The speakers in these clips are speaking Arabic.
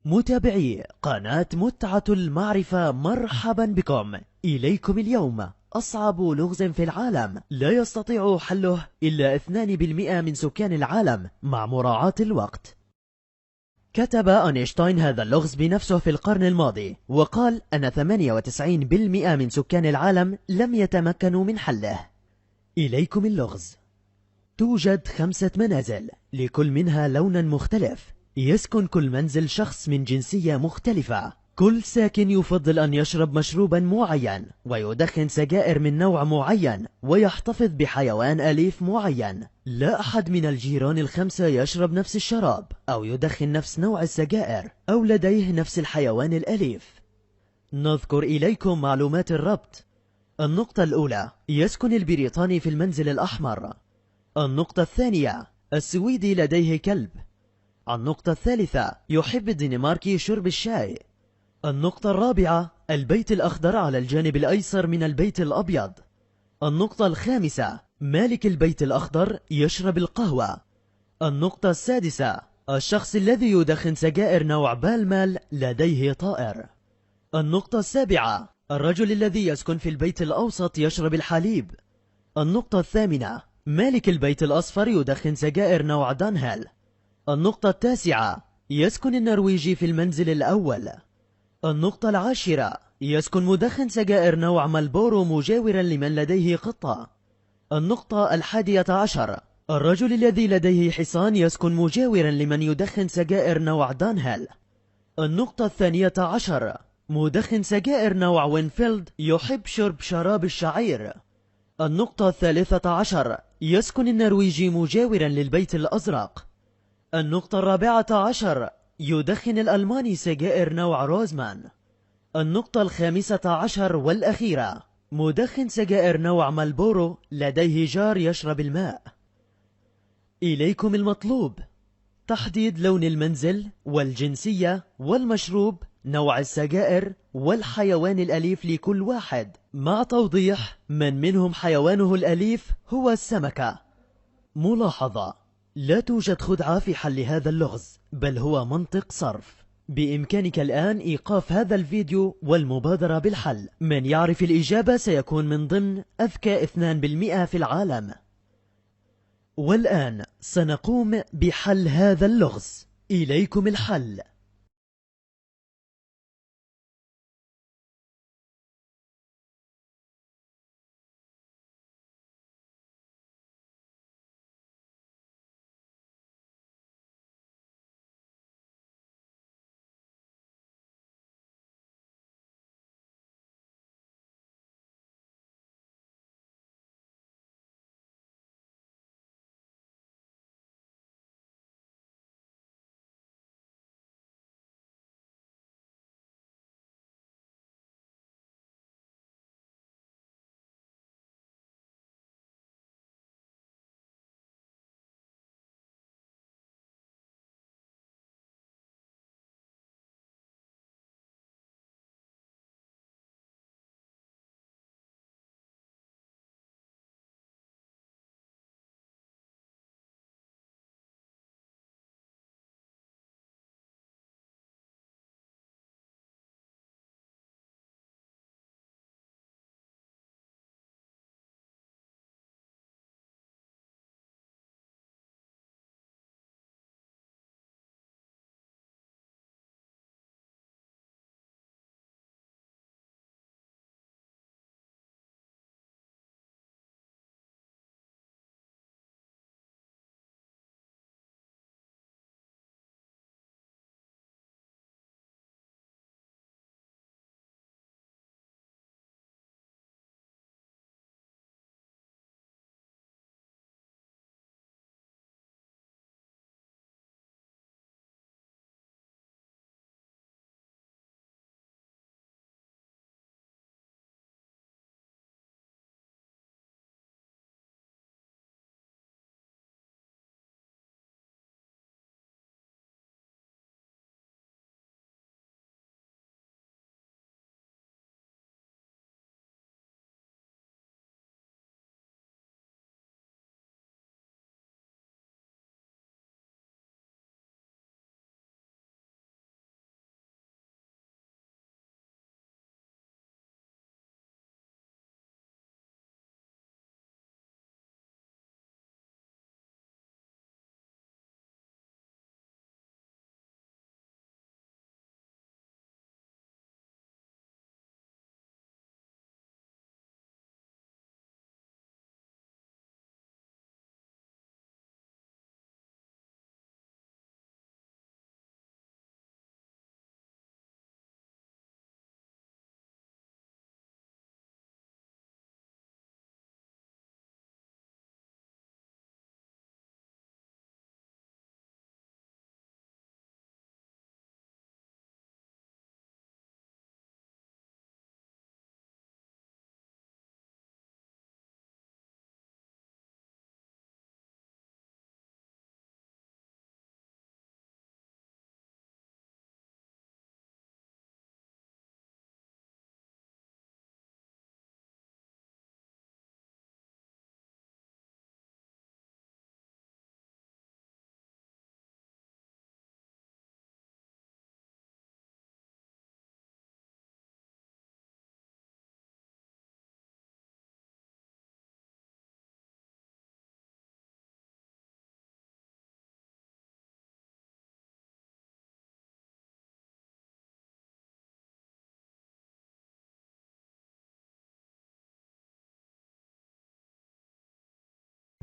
متابعي قناة متعة المعرفة، مرحبا بكم. إليكم اليوم أصعب لغز في العالم لا يستطيع حله إلا 2% من سكان العالم مع مراعاة الوقت. كتب أينشتاين هذا اللغز بنفسه في القرن الماضي، وقال أن 98% من سكان العالم لم يتمكنوا من حله. إليكم اللغز. توجد 5 منازل، لكل منها لون مختلف. يسكن كل منزل شخص من جنسية مختلفة. كل ساكن يفضل أن يشرب مشروبا معين، ويدخن سجائر من نوع معين، ويحتفظ بحيوان أليف معين. لا أحد من الجيران ال5 يشرب نفس الشراب أو يدخن نفس نوع السجائر أو لديه نفس الحيوان الأليف. نذكر إليكم معلومات الربط. النقطة الأولى: يسكن البريطاني في المنزل الأحمر. النقطة الثانية: السويدي لديه كلب. النقطة الثالثة: يحب الدنماركي شرب الشاي. النقطة الرابعة: البيت الأخضر على الجانب الأيسر من البيت الأبيض. النقطة الخامسة: مالك البيت الأخضر يشرب القهوة. النقطة السادسة: الشخص الذي يدخن سجائر نوع بالمال لديه طائر. النقطة السابعة: الرجل الذي يسكن في البيت الأوسط يشرب الحليب. النقطة الثامنة: مالك البيت الأصفر يدخن سجائر نوع دانهيل. النقطة التاسعة: يسكن النرويجي في المنزل الأول. النقطة العاشرة: يسكن مدخن سجائر نوع مالبورو مجاورا لمن لديه قطة. النقطة 11: الرجل الذي لديه حصان يسكن مجاورا لمن يدخن سجائر نوع دانهيل. النقطة 12: مدخن سجائر نوع وينفيلد يحب شرب شراب الشعير. النقطة 13: يسكن النرويجي مجاورا للبيت الأزرق. النقطة 14: يدخن الألماني سجائر نوع روزمان. النقطة 15 والأخيرة: مدخن سجائر نوع مالبورو لديه جار يشرب الماء. إليكم المطلوب: تحديد لون المنزل والجنسية والمشروب، نوع السجائر والحيوان الأليف لكل واحد، مع توضيح من منهم حيوانه الأليف هو السمكة. ملاحظة: لا توجد خدعة في حل هذا اللغز، بل هو منطق صرف. بإمكانك الآن إيقاف هذا الفيديو والمبادرة بالحل. من يعرف الإجابة سيكون من ضمن أذكى 2% في العالم. والآن سنقوم بحل هذا اللغز. إليكم الحل.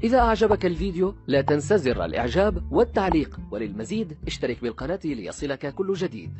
إذا أعجبك الفيديو لا تنسى زر الإعجاب والتعليق، وللمزيد اشترك بالقناة ليصلك كل جديد.